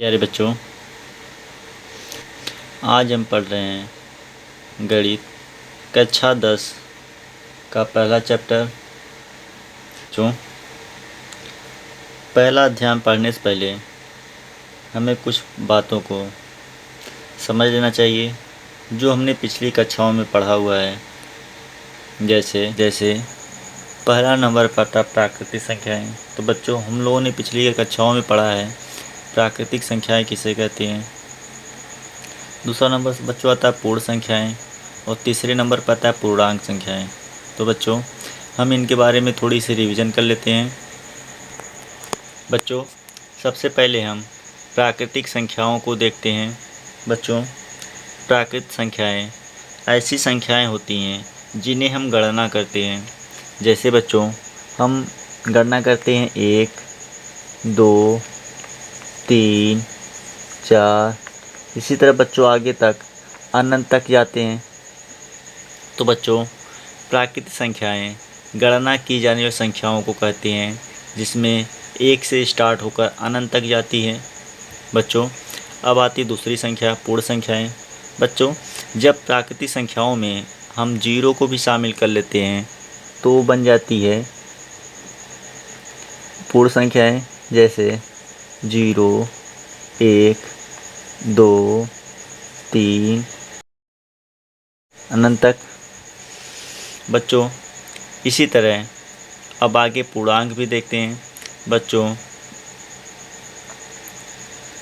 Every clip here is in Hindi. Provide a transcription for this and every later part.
प्यारे बच्चों, आज हम पढ़ रहे हैं गणित कक्षा 10 का पहला चैप्टर। जो पहला अध्याय पढ़ने से पहले हमें कुछ बातों को समझ लेना चाहिए जो हमने पिछली कक्षाओं में पढ़ा हुआ है। जैसे पहला नंबर पर था प्राकृतिक संख्याएं। तो बच्चों, हम लोगों ने पिछली कक्षाओं में पढ़ा है प्राकृतिक संख्याएं किसे कहते हैं। दूसरा नंबर बच्चों आता है पूर्ण संख्याएं और तीसरे नंबर पर आता है पूर्णांक संख्याएं। तो बच्चों, हम इनके बारे में थोड़ी सी रिवीजन कर लेते हैं। बच्चों, सबसे पहले हम प्राकृतिक संख्याओं को देखते हैं। बच्चों, प्राकृतिक संख्याएं ऐसी संख्याएं होती हैं जिन्हें हम गणना करते हैं। जैसे बच्चों, हम गणना करते हैं 1, 2, 3, 4, इसी तरह बच्चों आगे तक अनंत तक जाते हैं। तो बच्चों, प्राकृतिक संख्याएं गणना की जाने वाली संख्याओं को कहते हैं जिसमें 1 से स्टार्ट होकर अनंत तक जाती है। बच्चों, अब आती दूसरी संख्या पूर्ण संख्याएं। बच्चों, जब प्राकृतिक संख्याओं में हम जीरो को भी शामिल कर लेते हैं तो बन जाती है पूर्ण संख्याएं। जैसे 0, 1, 2, 3 अनंत तक। बच्चों, इसी तरह अब आगे पूर्णांक भी देखते हैं। बच्चों,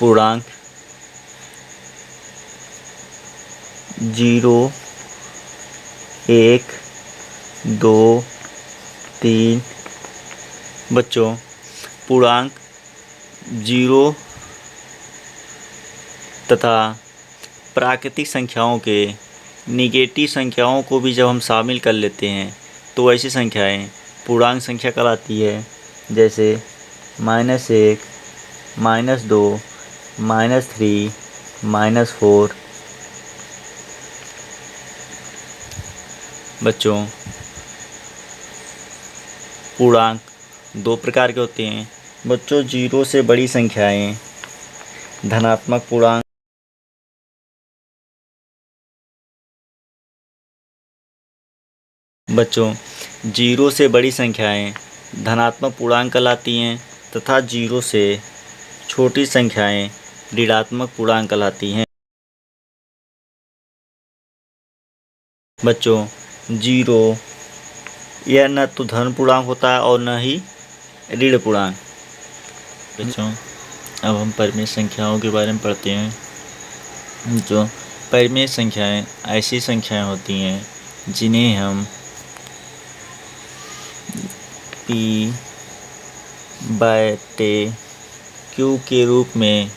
पूर्णांक 0, 1, 2, 3। बच्चों, पूर्णांक 0 तथा प्राकृतिक संख्याओं के निगेटिव संख्याओं को भी जब हम शामिल कर लेते हैं तो ऐसी संख्याएं पूर्णांक संख्या कहलाती है। जैसे -1, -2, -3, -4। बच्चों, पूर्णांक 2 प्रकार के होते हैं। बच्चों, 0 से बड़ी संख्याएं धनात्मक पूर्णांक। बच्चों, 0 से बड़ी संख्याएं धनात्मक पूर्णांक कहलाती हैं तथा 0 से छोटी संख्याएं ऋणात्मक पूर्णांक कहलाती हैं। बच्चों, 0 यह न तो धन पूर्णांक होता है और न ही ऋण पूर्णांक। बच्चों, अब हम परिमेय संख्याओं के बारे में पढ़ते हैं। जो परिमेय संख्याएं ऐसी संख्याएं होती हैं जिन्हें हम P/Q के रूप में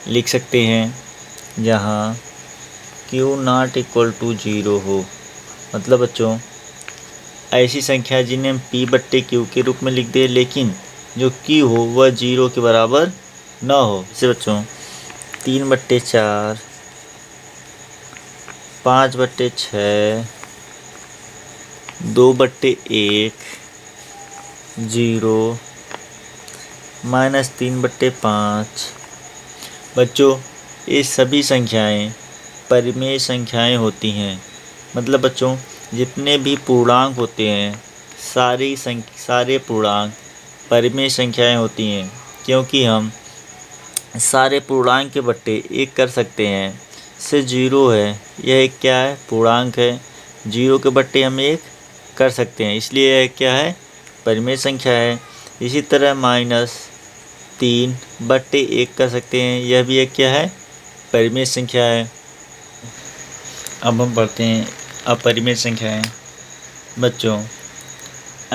लिख सकते हैं जहाँ Q ≠ 0 हो। मतलब बच्चों, ऐसी संख्या जिन्हें हम P/Q के रूप में लिख दें लेकिन जो Q हो वह 0 के बराबर न हो। जैसे बच्चों 3/4, 5/6, 2/1, 0, -3/5। बच्चों, ये सभी संख्याएं परिमेय संख्याएं होती हैं। मतलब बच्चों, जितने भी पूर्णांक होते हैं सारे पूर्णांक परिमेय संख्याएं होती हैं क्योंकि हम सारे पूर्णांक के बट्टे 1 कर सकते हैं। से 0 है, यह एक क्या है, पूर्णांक है। 0 के बट्टे हम 1 कर सकते हैं, इसलिए यह क्या है, परिमेय संख्या है। इसी तरह -3/1 कर सकते हैं, यह भी एक क्या है, परिमेय संख्या है। अब हम पढ़ते हैं अपरिमेय संख्याएं। बच्चों,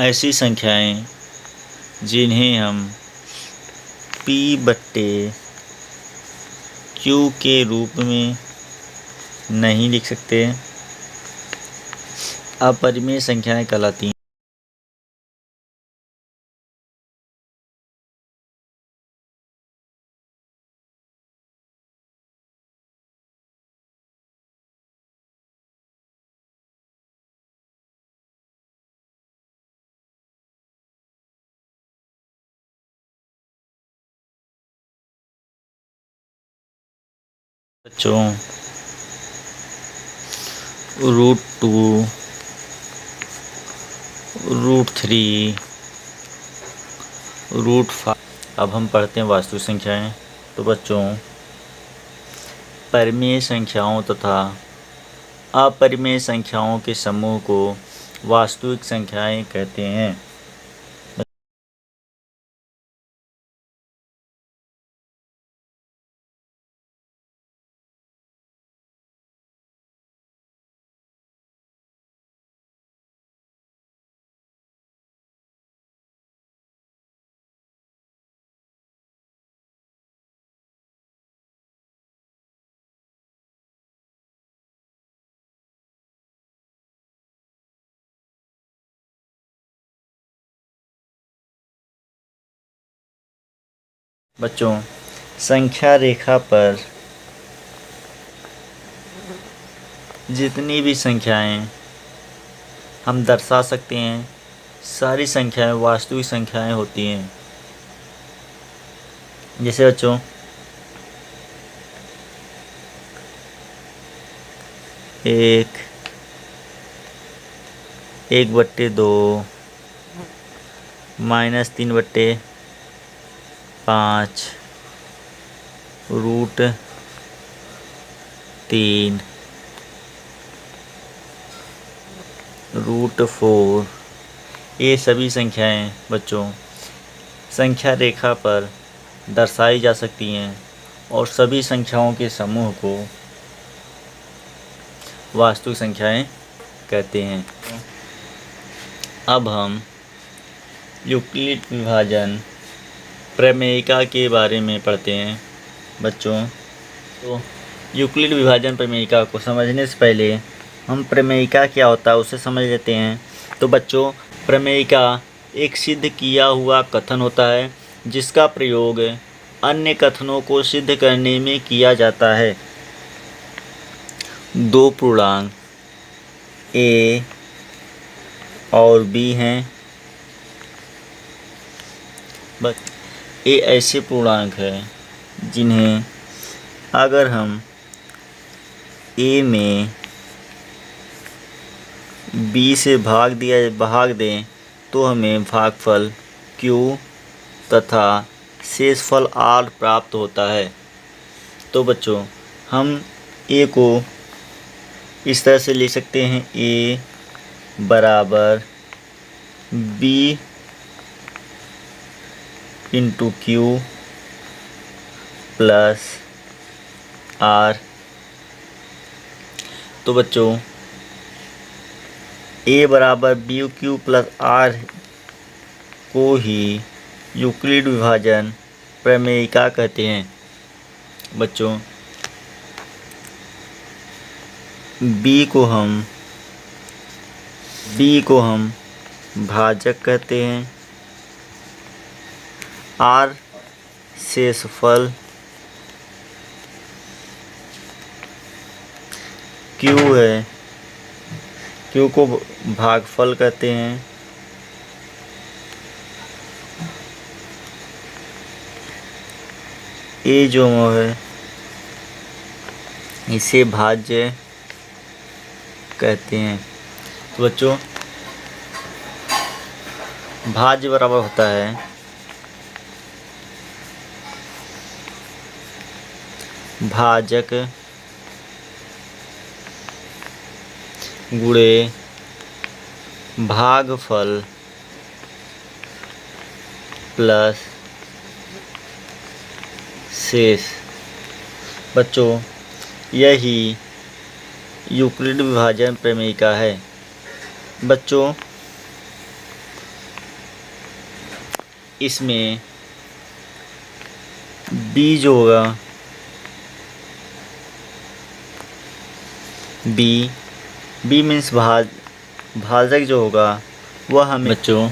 ऐसी संख्याएं जिन्हें हम P/Q के रूप में नहीं लिख सकते अपरिमेय संख्याएं कहलाती हैं। बच्चों, √2, √3, √5। अब हम पढ़ते हैं वास्तविक संख्याएं। तो बच्चों, परिमेय संख्याओं तथा अपरिमेय संख्याओं के समूह को वास्तविक संख्याएं कहते हैं। बच्चों, संख्या रेखा पर जितनी भी संख्याएं हम दर्शा सकते हैं, सारी संख्याएं वास्तविक संख्याएं होती हैं। जैसे बच्चों, 1/2, -3/5, √3, √4, ये सभी संख्याएं बच्चों संख्या रेखा पर दर्शाई जा सकती हैं और सभी संख्याओं के समूह को वास्तविक संख्याएं कहते हैं। अब हम यूक्लिड विभाजन प्रमेयिका के बारे में पढ़ते हैं। बच्चों, तो यूक्लिड विभाजन प्रमेयिका को समझने से पहले हम प्रमेयिका क्या होता है उसे समझ लेते हैं। तो बच्चों, प्रमेयिका एक सिद्ध किया हुआ कथन होता है जिसका प्रयोग अन्य कथनों को सिद्ध करने में किया जाता है। दो पूर्णांक A और B हैं। A ऐसे पूर्णांक है जिन्हें अगर हम A में B से भाग दें तो हमें भागफल Q तथा शेषफल R प्राप्त होता है। तो बच्चों, हम A को इस तरह से लिख सकते हैं, A बराबर B × Q प्लस R। तो बच्चों, A बराबर BQ प्लस R को ही यूक्लिड विभाजन प्रमेयिका कहते हैं। बच्चों, B को हम भाजक कहते हैं, R शेषफल, Q है, Q को भागफल कहते हैं, A जो है इसे भाज्य कहते हैं। तो बच्चों, भाज्य बराबर होता है भाजक गुणे भागफल प्लस शेष। बच्चों, यही यूक्लिड विभाजन प्रमेयिका है। बच्चों, इसमें B जो होगा, B मीन्स भाजक जो होगा वह हमें बच्चों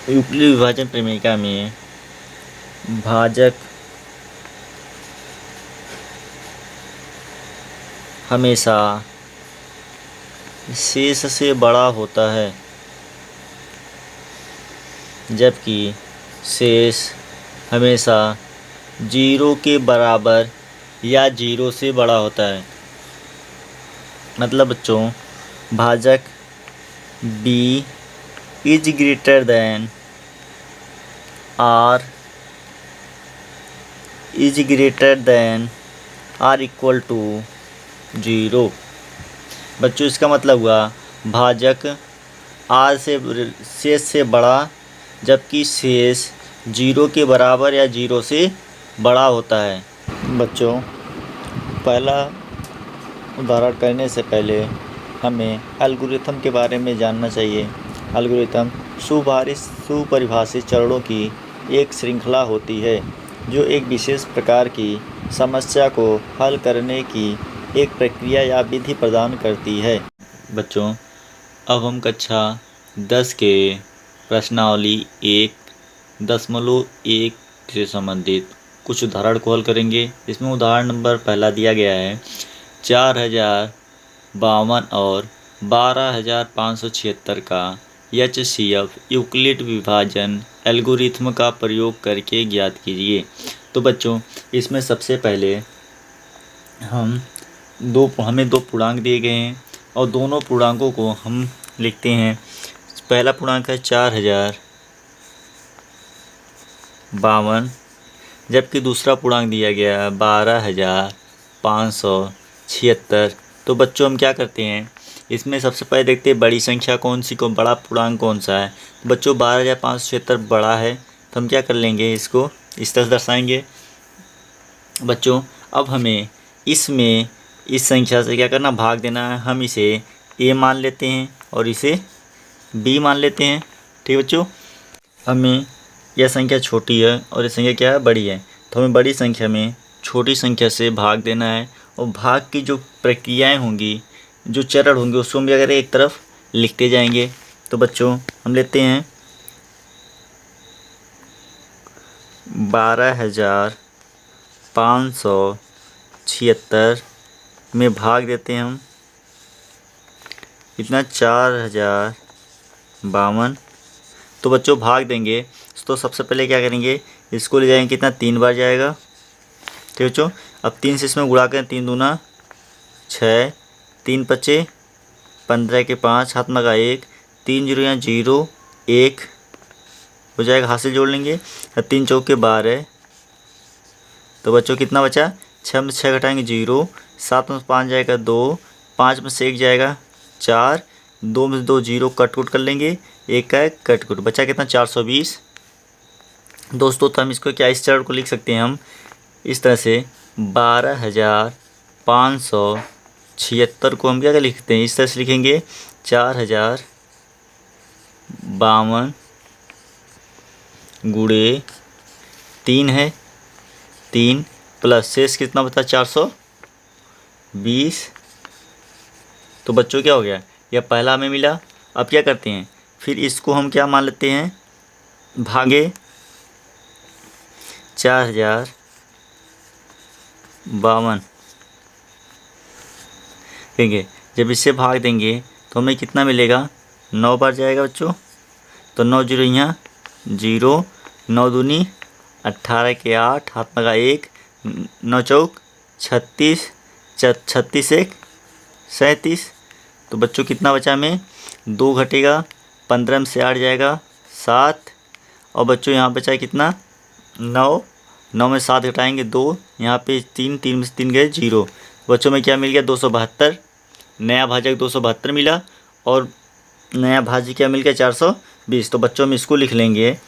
यूक्लिड विभाजन प्रमेयिका में भाजक हमेशा शेष से बड़ा होता है, जबकि शेष हमेशा जीरो के बराबर या जीरो से बड़ा होता है। मतलब बच्चों भाजक b is greater than r is greater than r equal to 0। बच्चों इसका मतलब हुआ भाजक r से शेष से बड़ा जबकि शेष 0 के बराबर या 0 से बड़ा होता है। बच्चों पहला उदाहरण करने से पहले हमें एल्गोरिथम के बारे में जानना चाहिए। एल्गोरिथम सुपरिभाषित चरणों की एक श्रृंखला होती है जो एक विशेष प्रकार की समस्या को हल करने की एक प्रक्रिया या विधि प्रदान करती है। बच्चों अब हम कक्षा 10 के प्रश्नावली 1.1 से संबंधित कुछ उदाहरण को हल करेंगे। इसमें उदाहरण नंबर पहला दिया गया है 4052 और 12576 का HCF यूक्लिड विभाजन एल्गोरिथम का प्रयोग करके ज्ञात कीजिए। तो बच्चों इसमें सबसे पहले हमें दो पूर्णांक दिए गए हैं और दोनों पूर्णांकों को हम लिखते हैं। पहला पूर्णांक है 4052 जबकि दूसरा पूर्णांक दिया गया है 12576। तो बच्चों हम क्या करते हैं, इसमें सबसे पहले देखते हैं बड़ी संख्या कौन सी को बड़ा पूर्णांक कौन सा है। तो बच्चों 12576 बड़ा है तो हम क्या कर लेंगे, इसको इस तरह दर्शाएंगे। बच्चों अब हमें इसमें इस संख्या से क्या करना, भाग देना है। हम इसे a मान लेते हैं और इसे b मान लेते हैं। ठीक बच्चों, हमें यह संख्या छोटी है और ये संख्या क्या है, बड़ी है। तो हमें बड़ी संख्या में छोटी संख्या से भाग देना है और भाग की जो प्रक्रियाएं होंगी, जो चरण होंगे, उसको हम क्या करें, एक तरफ लिखते जाएंगे। तो बच्चों हम लेते हैं 12576 में भाग देते हैं हम इतना 4052। तो बच्चों भाग देंगे तो सबसे पहले क्या करेंगे, इसको ले जाएंगे, कितना 3 बार जाएगा। ठीक बच्चों, अब 3 से इसमें गुणा करें, 3 दूना 6, 3 पचे 15 के 5, हाथ में लगा 1, 3 जीरो यहाँ 0 1 हो जाएगा, हाथ से जोड़ लेंगे। 3 चौके 12। तो बच्चों कितना बचा, 6 में 6 घटाएंगे 0, 7 में 5 जाएगा 2, 5 में से 1 जाएगा 4, 2 में से 2 0 कट कुट कर लेंगे, 1 का 1 कट कुट बचा कितना 420। दोस्तों तो हम इसको क्या, इस चरण को लिख सकते हैं हम इस तरह से 12576 को हम क्या लिखते हैं, इस तरह से लिखेंगे 4052 गुणे 3 है, 3 प्लस शेष कितना बता 420। तो बच्चों क्या हो गया, यह पहला हमें मिला। अब क्या करते हैं, फिर इसको हम क्या मान लेते हैं, भागे 4052। ठीक है, जब इससे भाग देंगे तो हमें कितना मिलेगा, 9 बार जाएगा बच्चों। तो 9 जीरो यहाँ 0, 9 दूनी 18 के 8, हाथ लगा 1, 9 चौक 36, 36 1 37। तो बच्चों कितना बचा में, 2 घटेगा, 15 में से 8 जाएगा 7। और बच्चों यहाँ बचा कितना 9, 9 में 7 घटाएंगे 2, यहाँ पे 3, 3 में से 3 गए 0। बच्चों में क्या मिल गया 272, नया भाजक 272 मिला और नया भाज्य क्या मिल गया 420। तो बच्चों में इसको लिख लेंगे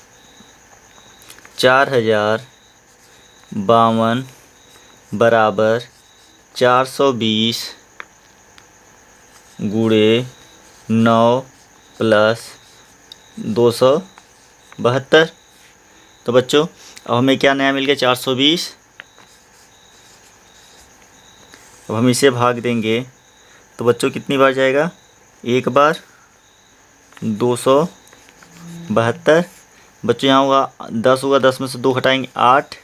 4052 बराबर 420 गुणे 9 प्लस 272। तो बच्चों अब हमें क्या नया मिल गया 420। अब हम इसे भाग देंगे तो बच्चों कितनी बार जाएगा, 1 बार 272। बच्चों यहाँ होगा 10 होगा, 10 में से 2 घटाएंगे 8।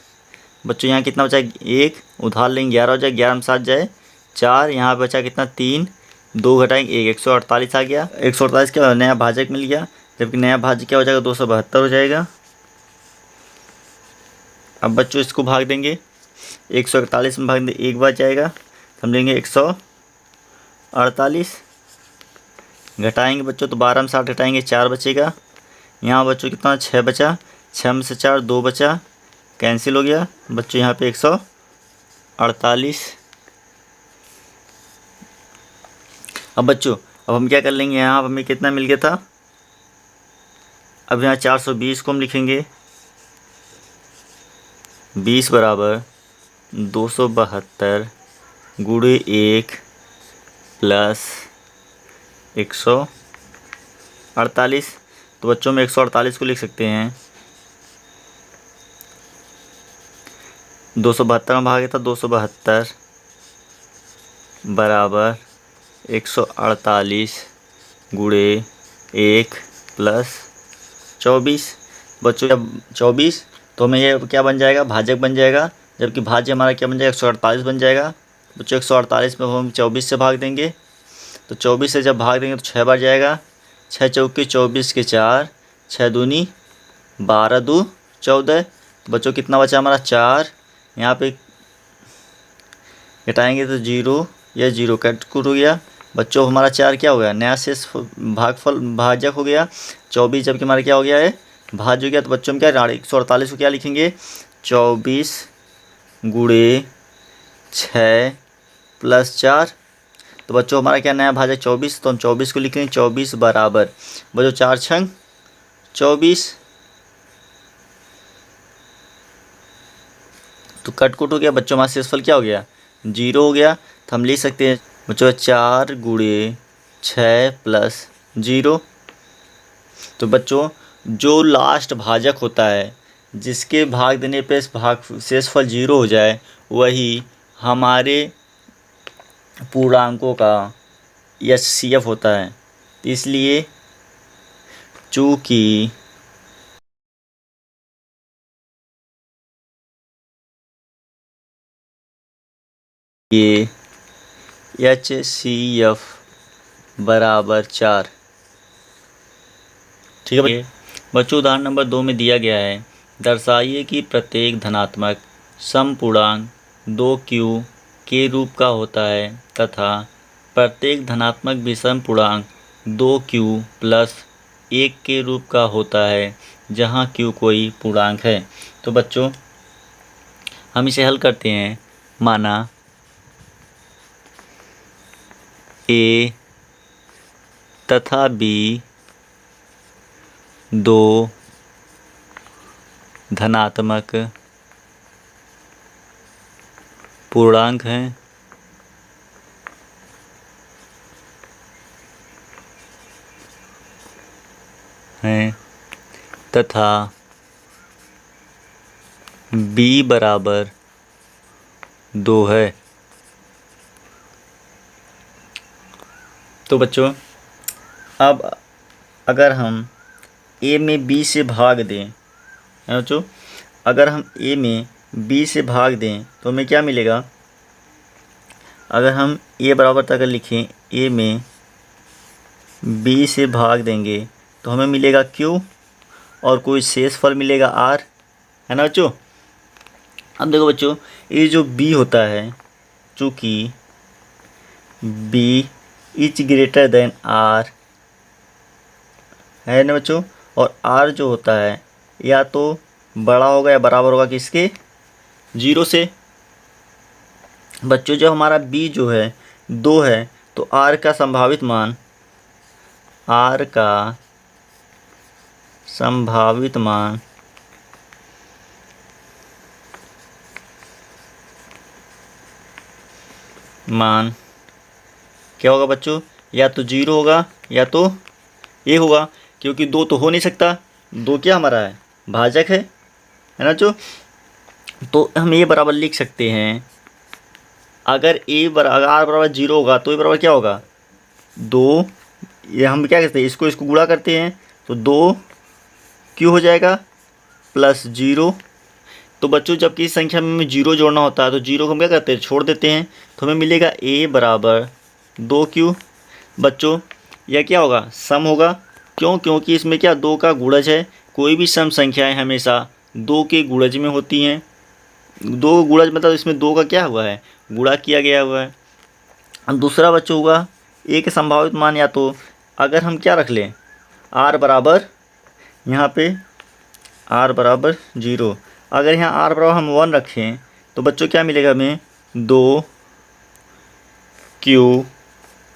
बच्चों यहाँ कितना बचा 1, उधार लेंगे 11 हो जाए, 11 में 7 जाए 4, यहाँ बचा कितना 3, 2 घटाएंगे 1, 148 आ गया। 148 क्या नया भाजक मिल गया, जबकि नया भाज्य क्या हो जाएगा 272 हो जाएगा। अब बच्चों इसको भाग देंगे, 141 में भाग देंगे, एक बार जाएगा, समझेंगे 148, घटाएंगे बच्चों तो 12 में 60 घटाएंगे 4 बचेगा। यहाँ बच्चों कितना 6 बचा, 6 में से 4 2 बचा, कैंसिल हो गया बच्चों। यहाँ पे 148। अब बच्चों अब हम क्या कर लेंगे, यहाँ हमें कितना मिल गया था, अब यहाँ 420 को हम लिखेंगे, 20 बराबर 272 गुणे 1 प्लस 148। तो बच्चों में 148 को लिख सकते हैं, 272 में भागे था 272 बराबर 148 गुणे 1 प्लस 24। बच्चों जब 24 तो हमें ये क्या बन जाएगा, भाजक बन जाएगा, जबकि भाज्य हमारा क्या बन जाएगा 148 बन जाएगा। बच्चों 148 में हम 24 से भाग देंगे, तो 24 से जब भाग देंगे तो 6 बार जाएगा, 6 चौके 24 के 4, 6 दूनी 12 दू 14। बच्चों कितना बचा हमारा 4, यहाँ पे घटाएंगे तो 0 या 0 कट कुट हो गया। बच्चों हमारा 4 क्या हो गया, नया शेष भागफल भाजक हो गया। 24 जबकि हमारा क्या हो गया है, भाज्य हो गया। तो बच्चों हम क्या 148 को क्या लिखेंगे, 24 गुणे 6 प्लस 4। तो बच्चों हमारा क्या नया भाजक 24, तो हम 24 को लिखेंगे, 24 बराबर बच्चों 4 छंग 24, तो कट कुट हो गया। बच्चों हमारा शेषफल क्या हो गया 0 हो गया। तो हम लिख सकते हैं बच्चों 4 गुणे 6 प्लस 0। तो बच्चों जो लास्ट भाजक होता है, जिसके भाग देने पे भाग शेषफल 0 हो जाए, वही हमारे पूर्णांकों का HCF होता है। इसलिए चूँकि ये HCF बराबर 4, ठीक है बच्चों। उदाहरण नंबर 2 में दिया गया है, दर्शाइए कि प्रत्येक धनात्मक समपूर्णांक 2q के रूप का होता है तथा प्रत्येक धनात्मक विषम पूर्णांक 2q प्लस 1 के रूप का होता है जहाँ q कोई पूर्णांक है। तो बच्चों हम इसे हल करते हैं। माना a तथा b दो धनात्मक पूर्णांक हैं तथा b बराबर 2 है। तो बच्चों अब अगर हम a में b से भाग दें, है बच्चों, अगर हम a में b से भाग दें तो हमें क्या मिलेगा, अगर हम a बराबर तक लिखें, a में b से भाग देंगे तो हमें मिलेगा q और कोई शेषफल मिलेगा r, है ना बच्चों। अब देखो बच्चों ये जो b होता है, चूँकि b is greater than r, है ना बच्चों, और r जो होता है या तो बड़ा होगा या बराबर होगा किसके 0 से। बच्चों जब हमारा b जो है 2 है तो r का संभावित मान, r का संभावित मान क्या होगा बच्चों, या तो 0 होगा या तो 1 होगा, क्योंकि 2 तो हो नहीं सकता, 2 क्या हमारा है भाजक है ना बच्चों। तो हम ये बराबर लिख सकते हैं, अगर r बराबर 0 होगा तो ये बराबर क्या होगा 2, ये हम क्या करते हैं इसको गुणा करते हैं तो 2 क्यों हो जाएगा प्लस 0। तो बच्चों जब किसी संख्या में हमें 0 जोड़ना होता है तो 0 को हम क्या करते हैं छोड़ देते हैं, तो हमें मिलेगा a बराबर 2q। बच्चों यह क्या होगा सम होगा, क्यों, क्योंकि इसमें क्या 2 का गुणज है। कोई भी सम संख्याएं हमेशा 2 के गुणज में होती हैं, दो गुणज मतलब इसमें 2 का क्या हुआ है, गुणा किया गया हुआ है। अब दूसरा बच्चों होगा ए के संभावित मान, या तो अगर हम क्या रख लें आर बराबर, यहाँ पे आर बराबर 0, अगर यहाँ आर बराबर हम 1 रखें तो बच्चों क्या मिलेगा हमें 2q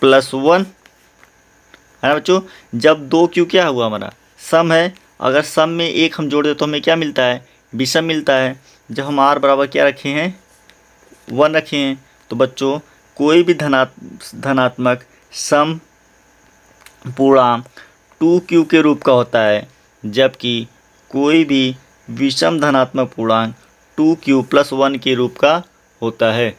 + 1 है ना बच्चों। जब 2q क्या हुआ हमारा सम है, अगर सम में 1 हम जोड़ दे तो हमें क्या मिलता है, विषम मिलता है। जब हम r बराबर क्या रखे हैं 1 रखे हैं तो बच्चों कोई भी धनात्मक सम पूर्णांक 2q के रूप का होता है, जबकि कोई भी विषम धनात्मक पूर्णांक 2q + 1 के रूप का होता है।